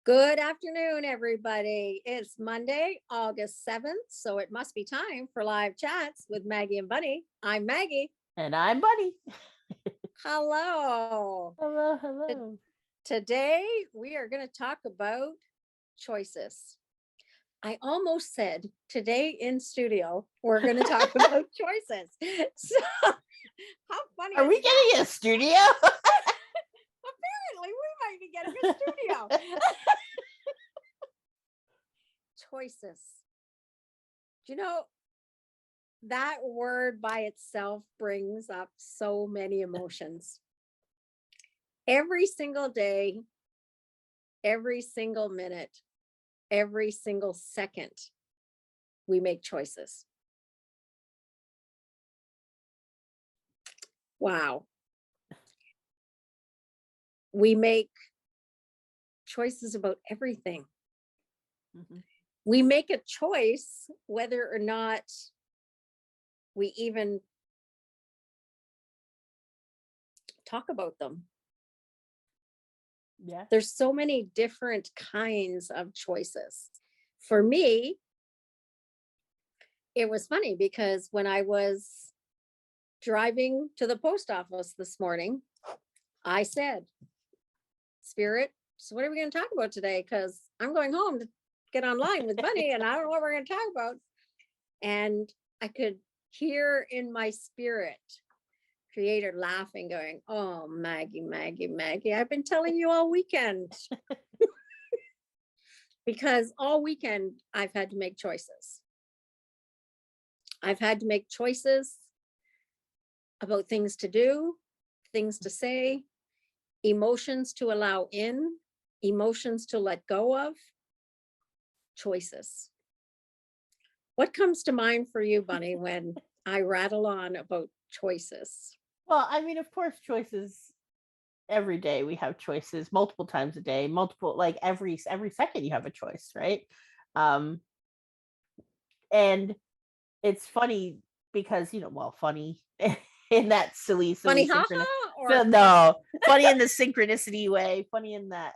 Good afternoon, everybody. It's Monday, August 7th, so it must be time for live chats with Maggie and Bunny. I'm Maggie. And I'm Bunny. Hello. Hello. Today, we are going to talk about choices. I almost said today in studio, we're going to talk about choices. So, how funny Are we getting a studio? Apparently, we might be getting a studio. Choices. Do you know that word by itself brings up so many emotions? Every single day, every single minute, every single second, we make choices. Wow. We make choices about everything. Mm-hmm. We make a choice whether or not we even talk about them. Yeah. There's so many different kinds of choices. For me, it was funny because when I was driving to the post office this morning, I said, Spirit, so what are we going to talk about today? Because I'm going home to get online with Bunny and I don't know what we're going to talk about. And I could hear in my spirit Creator laughing, going, oh, Maggie, I've been telling you all weekend. Because all weekend I've had to make choices. I've had to make choices about things to do, things to say, emotions to allow in, emotions to let go of, choices. What comes to mind for you, Bunny, when I rattle on about choices? Well, I mean, of course, choices every day. We have choices multiple times a day, like every second you have a choice, right? And it's funny because, funny in that silly Funny synchronicity. or No, funny in the synchronicity way, funny in that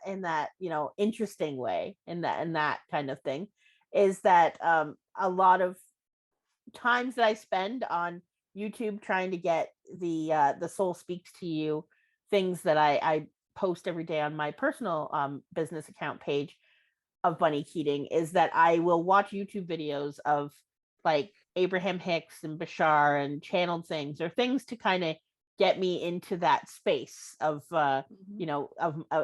interesting way, in that kind of thing, is that a lot of times that I spend on YouTube trying to get the Soul Speaks to You things that I post every day on my personal business account page of Bunny Keating, is that I will watch YouTube videos of like Abraham Hicks and Bashar and channeled things, or things to kind of get me into that space of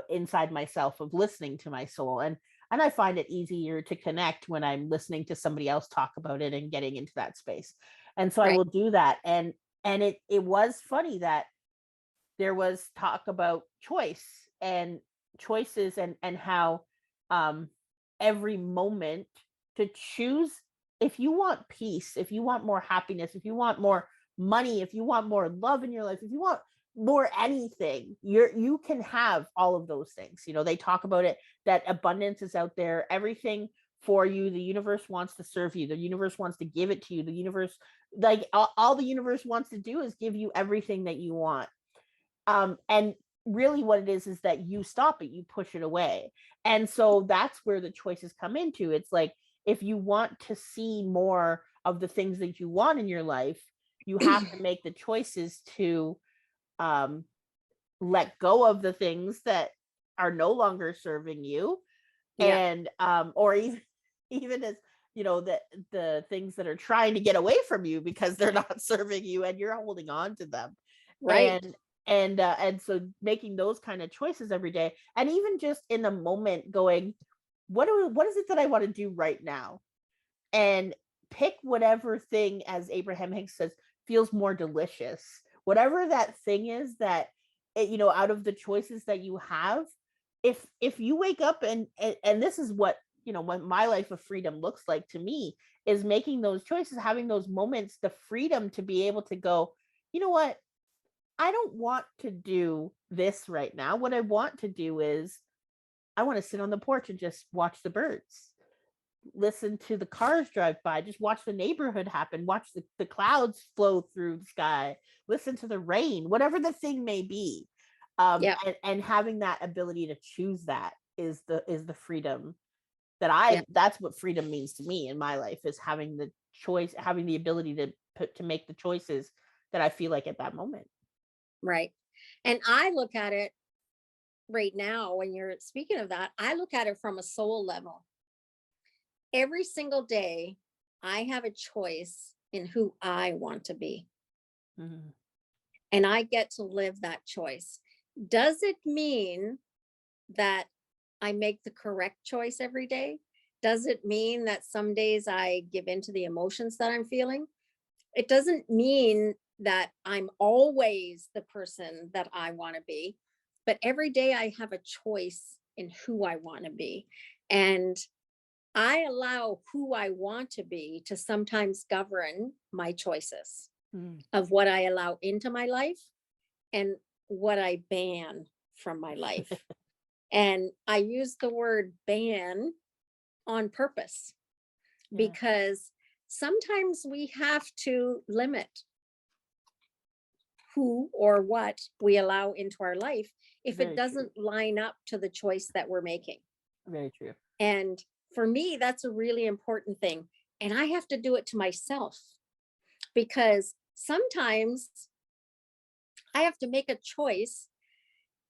inside myself, of listening to my soul. And I find it easier to connect when I'm listening to somebody else talk about it and getting into that space. And so I will do that. And it was funny that there was talk about choices and how every moment to choose. If you want peace, if you want more happiness, if you want more money, if you want more love in your life, if you want more anything, you can have all of those things. They talk about it, that abundance is out there, everything for you. The universe wants to serve you. The universe wants to give it to you. The universe, like all the universe wants to do is give you everything that you want. And really what it is that you stop it, you push it away. And so that's where the choices come into. It's like, if you want to see more of the things that you want in your life, you have to make the choices to let go of the things that are no longer serving you. Yeah. And or even as the things that are trying to get away from you because they're not serving you and you're holding on to them. right. And so making those kind of choices every day, and even just in the moment going, what is it that I want to do right now? And pick whatever thing, as Abraham Hicks says, feels more delicious. Whatever that thing is that, out of the choices that you have, if you wake up and this is what my life of freedom looks like to me, is making those choices, having those moments, the freedom to be able to go, you know what? I don't want to do this right now. What I want to do is I want to sit on the porch and just watch the birds, listen to the cars drive by, just watch the neighborhood happen, watch the clouds flow through the sky, listen to the rain, whatever the thing may be. And having that ability to choose that is the freedom that Yeah. that's what freedom means to me in my life, is having the choice, having the ability to make the choices that I feel like at that moment. Right. And I look at it right now, when you're speaking of that, I look at it from a soul level. Every single day, I have a choice in who I want to be, Mhm. and I get to live that choice. Does it mean that I make the correct choice every day? Does it mean that some days I give in to the emotions that I'm feeling? It doesn't mean that I'm always the person that I want to be, but every day I have a choice in who I want to be. And I allow who I want to be to sometimes govern my choices Mm. of what I allow into my life and what I ban from my life. And I use the word ban on purpose, Yeah, because sometimes we have to limit who or what we allow into our life if it very true. doesn't line up to the choice that we're making. Very true. And for me, that's a really important thing. And I have to do it to myself, because sometimes I have to make a choice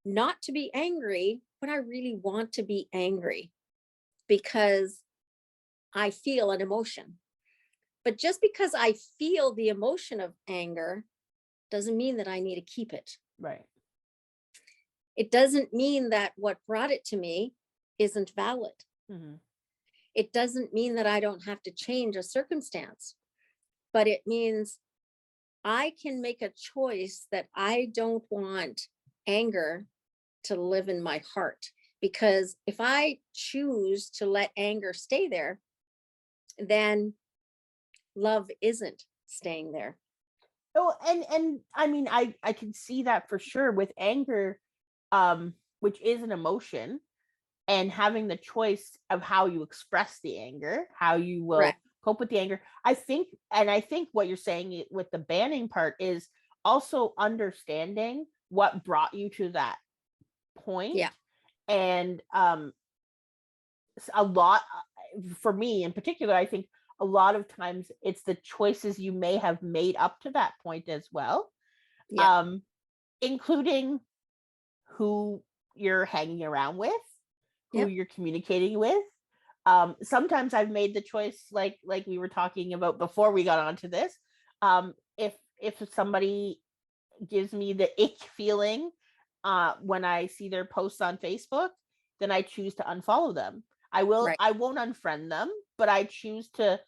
not to be angry when I really want to be angry because I feel an emotion. But just because I feel the emotion of anger doesn't mean that I need to keep it. Right. It doesn't mean that what brought it to me isn't valid. Mm-hmm. It doesn't mean that I don't have to change a circumstance, but it means I can make a choice that I don't want anger to live in my heart. Because if I choose to let anger stay there, then love isn't staying there. Oh, and I mean, I can see that for sure with anger, which is an emotion, and having the choice of how you express the anger, how you will Correct. cope with the anger. I think what you're saying with the banning part is also understanding what brought you to that point. Yeah. And a lot, for me in particular, I think a lot of times it's the choices you may have made up to that point as well, Yeah. um, including who you're hanging around with, who Yep. you're communicating with. Sometimes I've made the choice, like we were talking about before we got onto this. If somebody gives me the ick feeling when I see their posts on Facebook, then I choose to unfollow them. Right. I won't unfriend them, but I choose to,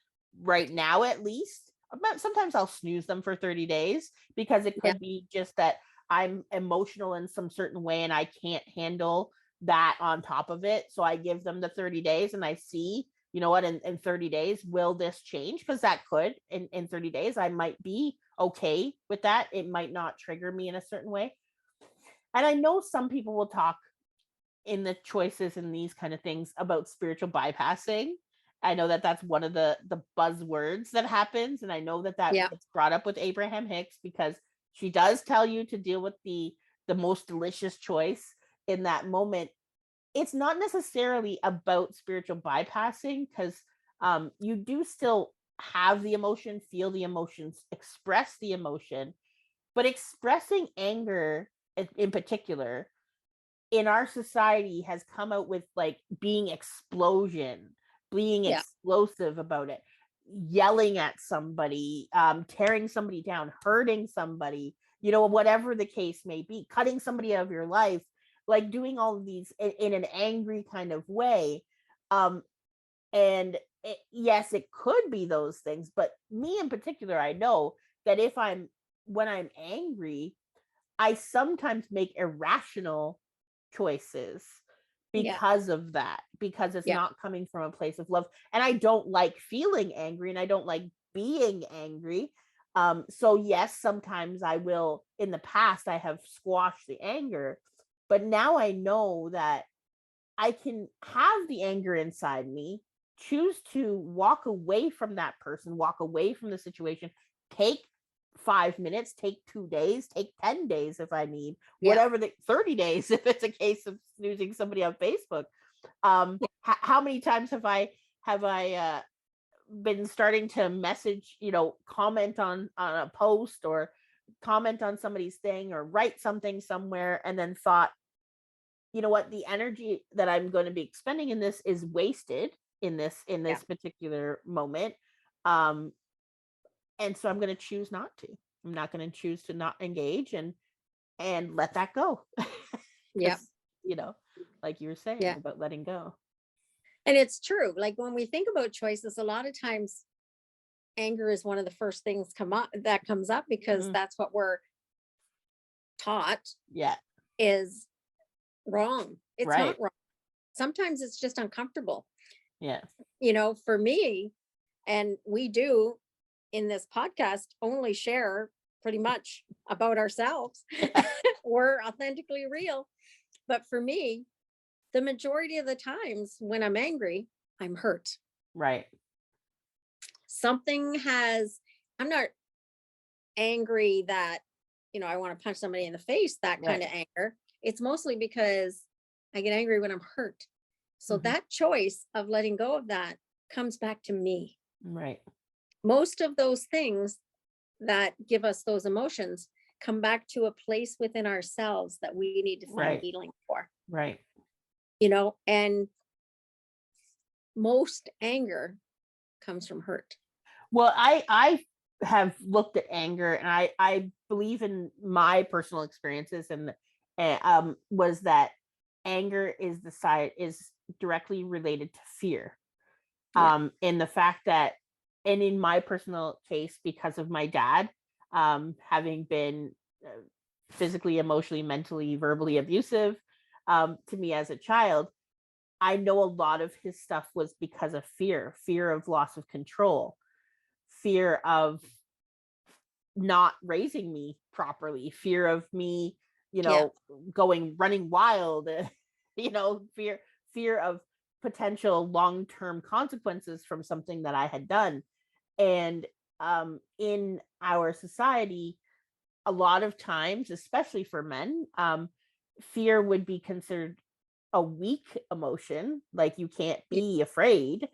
right now at least. Sometimes I'll snooze them for 30 days because it Yeah. could be just that I'm emotional in some certain way and I can't handle that on top of it. So I give them the 30 days and I see, you know what, in 30 days, will this change? Because that could, in 30 days, I might be okay with that. It might not trigger me in a certain way. And I know some people will talk in the choices and these kind of things about spiritual bypassing. I know that that's one of the buzzwords that happens, and I know that Yeah. gets brought up with Abraham Hicks because she does tell you to deal with the most delicious choice in that moment. It's not necessarily about spiritual bypassing because you do still have the emotion, feel the emotions, express the emotion, but expressing anger in particular in our society has come out with like being explosion, being Yeah. explosive about it, yelling at somebody, tearing somebody down, hurting somebody, you know, whatever the case may be, cutting somebody out of your life, like doing all of these in an angry kind of way. Um, and yes, it could be those things, but me in particular, I know that when I'm angry, I sometimes make irrational choices Yeah. because of that, because it's Yeah. not coming from a place of love. And I don't like feeling angry and I don't like being angry. So yes, sometimes I will, in the past, I have squashed the anger, but now I know that I can have the anger inside me, choose to walk away from that person, walk away from the situation, take 5 minutes, take 2 days, take 10 days if I need, Yeah. whatever, the 30 days if it's a case of snoozing somebody on Facebook. How many times have I been starting to message, comment on a post or comment on somebody's thing or write something somewhere and then thought, you know what, the energy that I'm going to be expending in this is wasted in this particular moment. Um, and so I'm going to choose not to. I'm not going to choose to not engage and let that go. Yeah. 'Cause, like you were saying Yeah. about letting go. And it's true. Like when we think about choices, a lot of times anger is one of the first things that comes up because Mhm. that's what we're taught Yeah. is wrong. It's Right. not wrong. Sometimes it's just uncomfortable. Yeah. For me, and we do in this podcast only share pretty much about ourselves. We're authentically real. But for me, the majority of the times when I'm angry, I'm hurt. Right. I'm not angry that, I want to punch somebody in the face, that kind of anger. It's mostly because I get angry when I'm hurt. So that choice of letting go of that comes back to me. Right. Most of those things that give us those emotions come back to a place within ourselves that we need to find healing for. Right. And most anger comes from hurt. Well, I have looked at anger, and I believe in my personal experiences, and was that anger is directly related to fear. In the fact that, and in my personal case, because of my dad, having been physically, emotionally, mentally, verbally abusive to me as a child, I know a lot of his stuff was because of fear of loss of control, fear of not raising me properly, fear of me, running wild, fear of potential long-term consequences from something that I had done. And in our society, a lot of times, especially for men, fear would be considered a weak emotion, like you can't be afraid,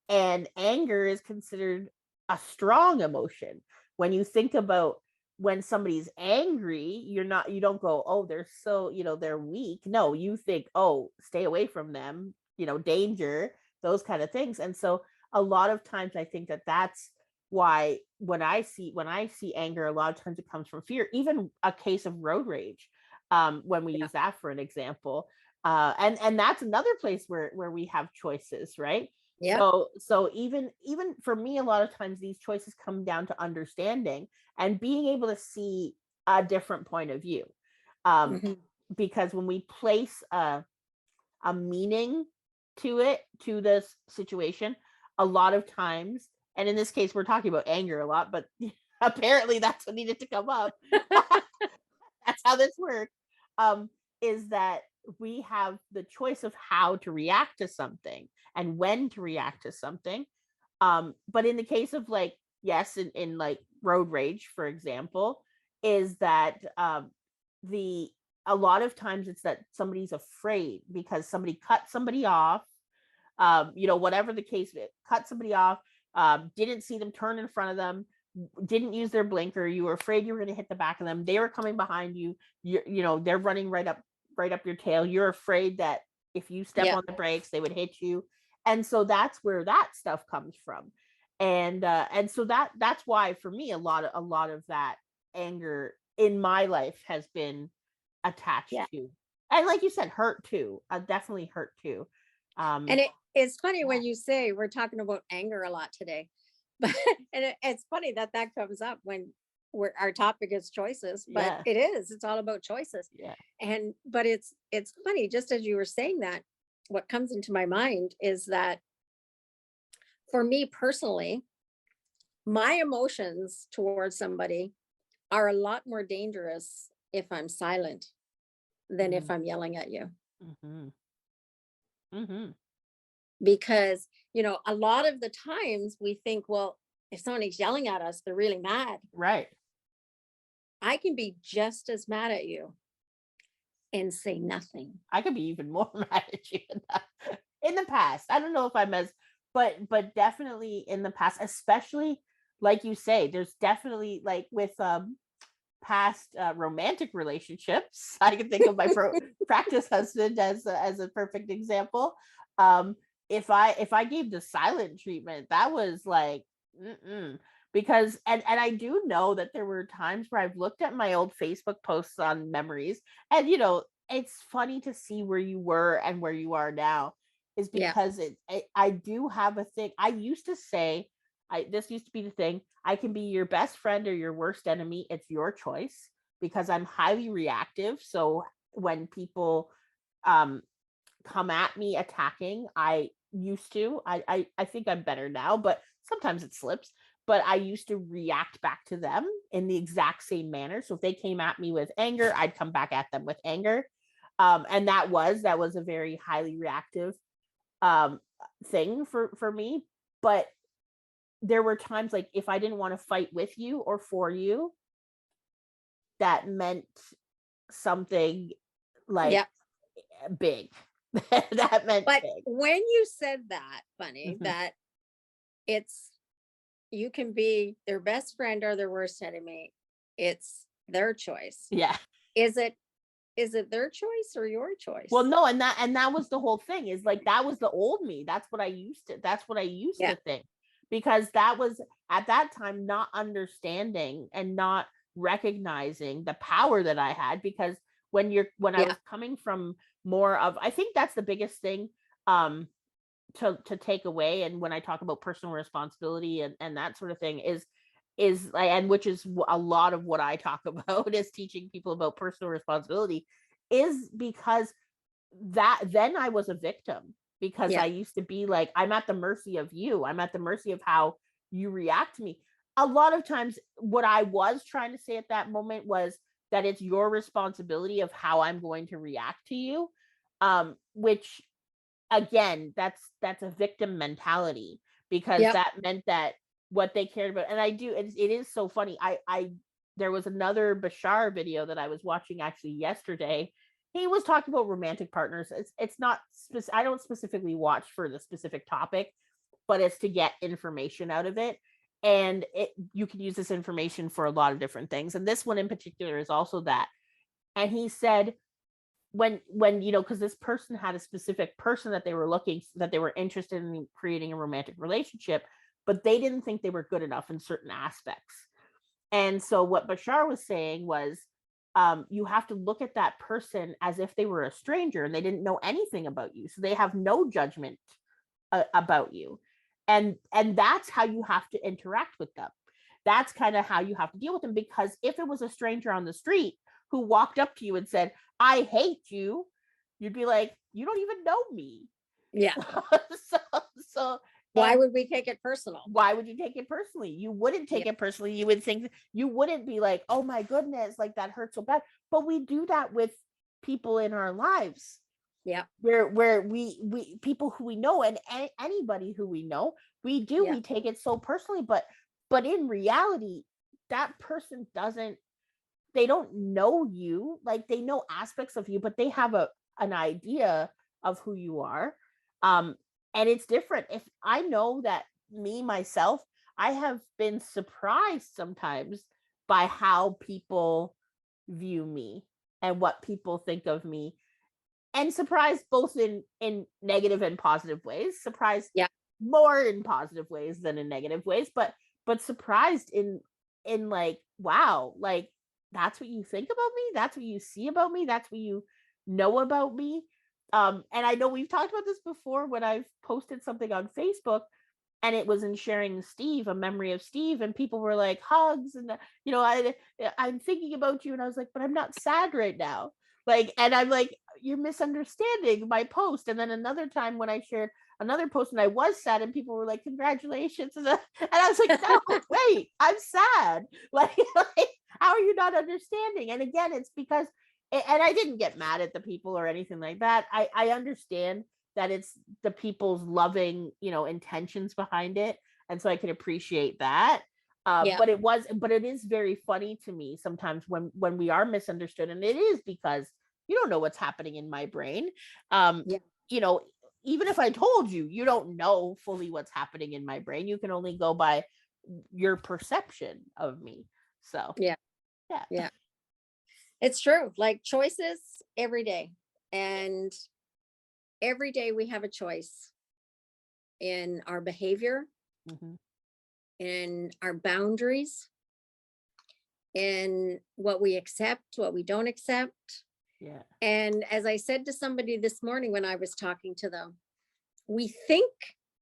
and anger is considered a strong emotion. When you think about when somebody's angry, you don't go, oh, they're so, they're weak. No, you think, oh, stay away from them, danger, those kind of things. And so a lot of times I think that that's why when I see anger, a lot of times it comes from fear. Even a case of road rage, when we use that for an example, and that's another place where we have choices, right? Yeah. So even for me, a lot of times these choices come down to understanding and being able to see a different point of view, because when we place a meaning to this situation, a lot of times, and in this case we're talking about anger a lot, but apparently that's what needed to come up. That's how this works, is that we have the choice of how to react to something and when to react to something. But in the case of, like, yes, in like road rage, for example, is that a lot of times it's that somebody's afraid because somebody cut somebody off, whatever the case, cut somebody off, didn't see them turn in front of them, didn't use their blinker, you were afraid you were going to hit the back of them, they were coming behind you, they're running right up your tail, you're afraid that if you step on the brakes they would hit you. And so that's where that stuff comes from. And so that's why for me a lot of that anger in my life has been attached to, and like you said, hurt too, definitely hurt too. And it's funny when you say we're talking about anger a lot today, but it's funny that comes up when our topic is choices, but it's all about choices. But it's funny, just as you were saying that, what comes into my mind is that for me personally, my emotions towards somebody are a lot more dangerous if I'm silent than if I'm yelling at you. Because, a lot of the times we think, well, if somebody's yelling at us, they're really mad. Right. I can be just as mad at you and say nothing. I could be even more mad at you than that. past. I don't know if I'm as, but definitely in the past, especially like you say, there's definitely like with past romantic relationships. I can think of my practice husband as a perfect example. If I gave the silent treatment, that was like, because and I do know that there were times where I've looked at my old Facebook posts on memories, and it's funny to see where you were and where you are now, is because I do have a thing. I used to say, this used to be the thing. I can be your best friend or your worst enemy. It's your choice, because I'm highly reactive. So when people come at me attacking, I think I'm better now, but sometimes it slips. But I used to react back to them in the exact same manner. So if they came at me with anger, I'd come back at them with anger. And that was a very highly reactive thing for me. But there were times, like, if I didn't want to fight with you or for you, that meant something like big. That meant But big. when you said that, Bunny, that you can be their best friend or their worst enemy, it's their choice. Yeah. Is it their choice or your choice? Well, no, and that was the whole thing, is like, that was the old me. That's what I used to think, because that was at that time not understanding and not recognizing the power that I had. Because when I was coming from more of, I think that's the biggest thing to take away, and when I talk about personal responsibility and that sort of thing, is and which is a lot of what I talk about, is teaching people about personal responsibility, is because that then I was a victim, because I used to be like, I'm at the mercy of you. I'm at the mercy of how you react to me. A lot of times what I was trying to say at that moment was that it's your responsibility of how I'm going to react to you. Which again, that's a victim mentality, because that meant that what they cared about, and it is so funny. There was another Bashar video that I was watching actually yesterday. He was talking about romantic partners. It's not I don't specifically watch for the specific topic, but it's to get information out of it. And you can use this information for a lot of different things. And this one in particular is also that. And he said, when because this person had a specific person that they were interested in creating a romantic relationship, but they didn't think they were good enough in certain aspects. And so what Bashar was saying was, you have to look at that person as if they were a stranger and they didn't know anything about you, so they have no judgment about you, and that's how you have to interact with them. That's kind of how you have to deal with them, because if it was a stranger on the street who walked up to you and said, I hate you, you'd be like, you don't even know me. So why would we take it personal? Why would you take it personally? You wouldn't take it personally. You would think, you wouldn't be like, oh my goodness, like that hurts so bad. But we do that with people in our lives. Where we people who we know, and anybody who we know, we take it so personally. But in reality, that person they don't know you. Like, they know aspects of you, but they have an idea of who you are. And it's different. If I know that myself, I have been surprised sometimes by how people view me and what people think of me, and surprised both in negative and positive ways. Surprised more in positive ways than in negative ways, but surprised in like, wow, like, that's what you think about me, that's what you see about me, that's what you know about me. And I know we've talked about this before, when I've posted something on Facebook and it was in sharing Steve, a memory of Steve, and people were like, hugs, and I'm thinking about you, and I was like, but I'm not sad right now. Like, and I'm like, you're misunderstanding my post. And then another time when I shared another post and I was sad, and people were like, congratulations, and I was like, no, wait, I'm sad. Like, how are you not understanding? And again, it's because, and I didn't get mad at the people or anything like that. I understand that it's the people's loving, intentions behind it. And so I can appreciate that. But it is very funny to me sometimes when we are misunderstood. And it is because you don't know what's happening in my brain. even if I told you, you don't know fully what's happening in my brain. You can only go by your perception of me. So Yeah. yeah. Yeah. It's true. Like choices every day. And every day we have a choice in our behavior, Mhm. in our boundaries, in what we accept, what we don't accept. Yeah. And as I said to somebody this morning when I was talking to them, we think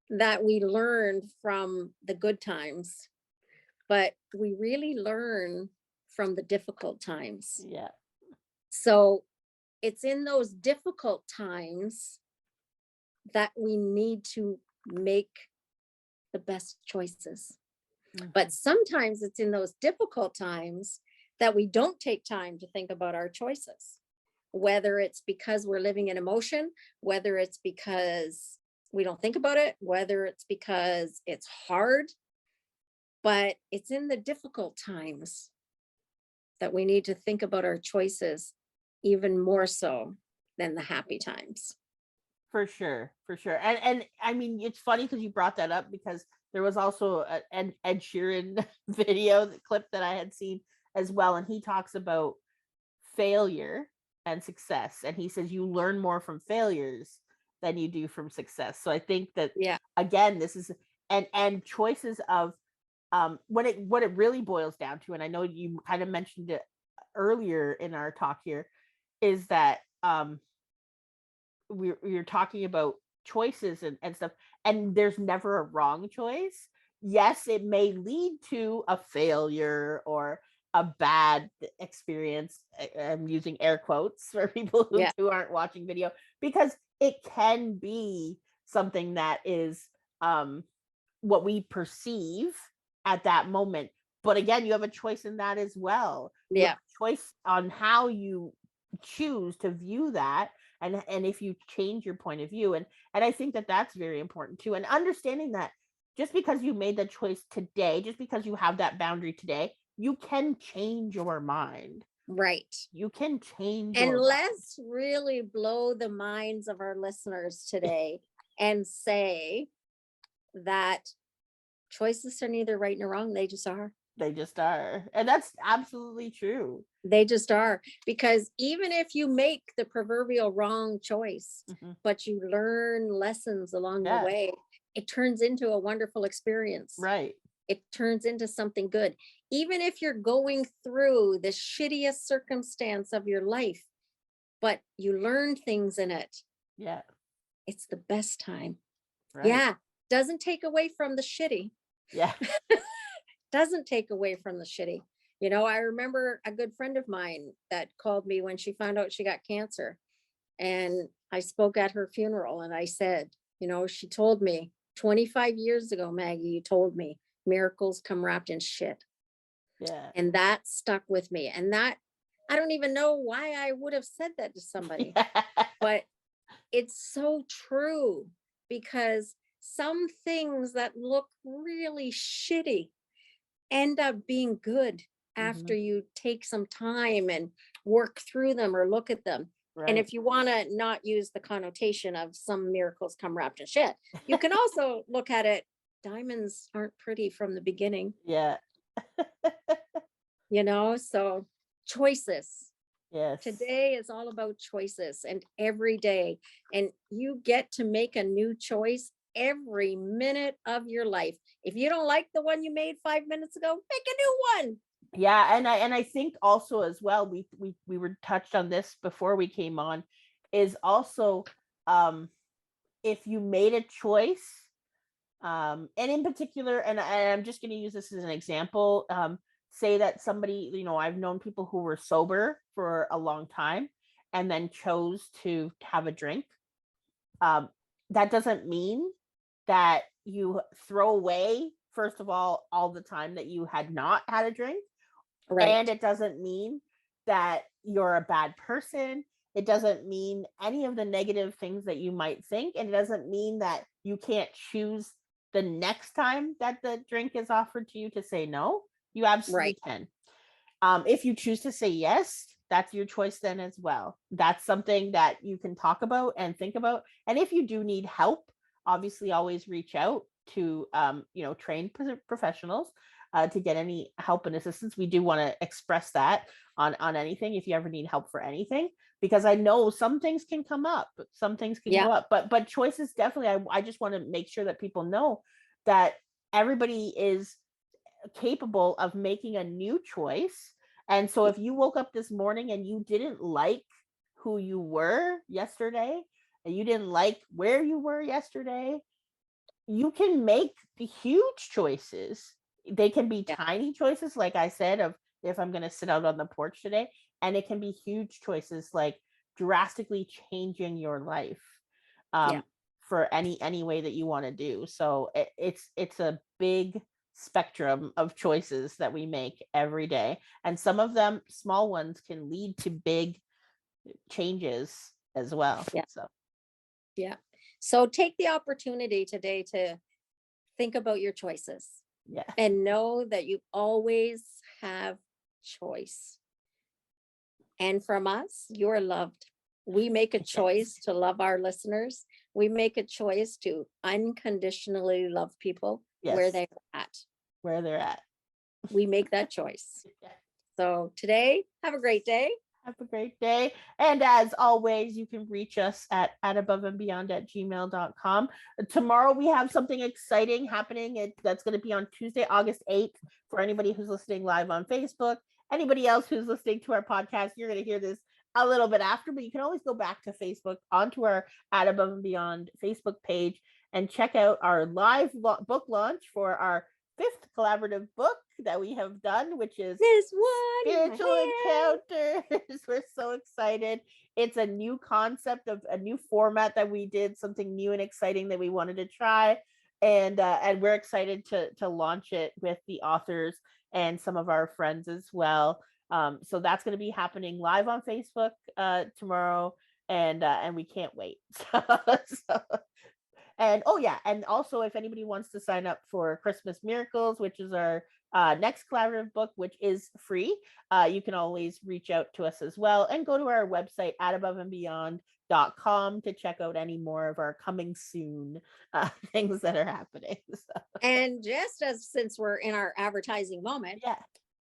that we learn from the good times, but we really learn from the difficult times. Yeah. So it's in those difficult times that we need to make the best choices. But Mhm. sometimes it's in those difficult times that we don't take time to think about our choices, whether it's because we're living in emotion, whether it's because we don't think about it, whether it's because it's hard, but it's in the difficult times that we need to think about our choices even more so than the happy times. For sure, for sure. And I mean, it's funny because you brought that up, because there was also an Ed Sheeran video clip that I had seen as well, and he talks about failure and success, and he says you learn more from failures than you do from success. So I think that, Yeah. again, this is, and choices of, what it really boils down to, and I know you kind of mentioned it earlier in our talk here, is that we're talking about choices and stuff, and there's never a wrong choice. Yes, it may lead to a failure or a bad experience. I'm using air quotes for people Yeah. who aren't watching video, because it can be something that is what we perceive at that moment. But again, you have a choice in that as well. You have Yeah. a choice on how you choose to view that, and if you change your point of view, and I think that that's very important too, and understanding that just because you made the choice today, just because you have that boundary today, you can change your mind. Right. You can change And your let's really blow the minds of our listeners mind. today and say that choices are neither right nor wrong. They just are. They just are, and that's absolutely true. They just are. Because even if you make the proverbial wrong choice, Mhm. but you learn lessons along the Yeah, way, it turns into a wonderful experience. right. It turns into something good. Even if you're going through the shittiest circumstance of your life, but you learn things in it, Yeah, it's the best time. right. Yeah. Doesn't take away from the shitty. Yeah. Doesn't take away from the shitty. You know, I remember a good friend of mine that called me when she found out she got cancer. And I spoke at her funeral and I said, you know, she told me 25 years ago, Maggie, you told me miracles come wrapped in shit. Yeah. And that stuck with me. And that, I don't even know why I would have said that to somebody, Yeah. but it's so true, because some things that look really shitty end up being good after Mhm. you take some time and work through them or look at them. And Right. if you want to not use the connotation of some miracles come wrapped in shit, you can also look at it. Diamonds aren't pretty from the beginning, Yeah. you know? So choices. Yes. Today is all about choices, and every day. And you get to make a new choice every minute of your life. If you don't like the one you made 5 minutes ago, make a new one. Yeah, and I think also as well, we were touched on this before we came on, is also, um if you made a choice, and in particular, and I'm just going to use this as an example, say that somebody, I've known people who were sober for a long time and then chose to have a drink. That doesn't mean that you throw away, first of all the time that you had not had a drink. And Right. it doesn't mean that you're a bad person. It doesn't mean any of the negative things that you might think. And it doesn't mean that you can't choose the next time that the drink is offered to you to say no. You absolutely Right. can. If you choose to say yes, that's your choice then as well. That's something that you can talk about and think about. And if you do need help, obviously always reach out to trained professionals to get any help and assistance. We do want to express that on anything if you ever need help for anything, because I know some things can come up, but choices definitely. I just want to make sure that people know that everybody is capable of making a new choice. And so if you woke up this morning and you didn't like who you were yesterday, and you didn't like where you were yesterday, you can make the huge choices. They can be tiny choices, like I said, of if I'm going to sit out on the porch today, and it can be huge choices like drastically changing your life for any way that you want to do. So it's a big spectrum of choices that we make every day, and some of them, small ones, can lead to big changes as well. So take the opportunity today to think about your choices and know that you always have choice. And from us, you're loved. We make a choice to love our listeners. We make a choice to unconditionally love people where they're at. We make that choice. So today, have a great day. Have a great day. And as always, you can reach us at ataboveandbeyond@gmail.com. Tomorrow we have something exciting happening. That's going to be on Tuesday, August 8th. For anybody who's listening live on Facebook, anybody else who's listening to our podcast, you're going to hear this a little bit after, but you can always go back to Facebook, onto our At Above and Beyond Facebook page, and check out our live book launch for our 5th collaborative book that we have done, which is This one Spiritual Encounters. We're so excited. It's a new concept, of a new format that we did, something new and exciting that we wanted to try, and we're excited to launch it with the authors and some of our friends as well. So that's going to be happening live on Facebook tomorrow, and we can't wait. And and also, if anybody wants to sign up for Christmas Miracles, which is our next collaborative book, which is free, you can always reach out to us as well, and go to our website ataboveandbeyond.com to check out any more of our coming soon things that are happening. So. And just since we're in our advertising moment,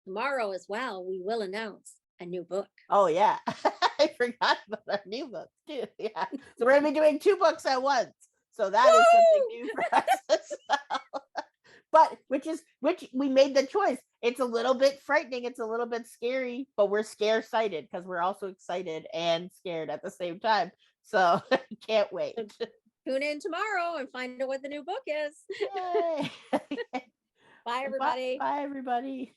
tomorrow as well, we will announce a new book. Oh yeah, I forgot about our new book too. Yeah, so we're gonna be doing 2 books at once. So that is something new for us as well. But which we made the choice. It's a little bit frightening. It's a little bit scary, but we're scare-sighted because we're also excited and scared at the same time. So can't wait. Tune in tomorrow and find out what the new book is. Yay. Bye, everybody. Bye, everybody.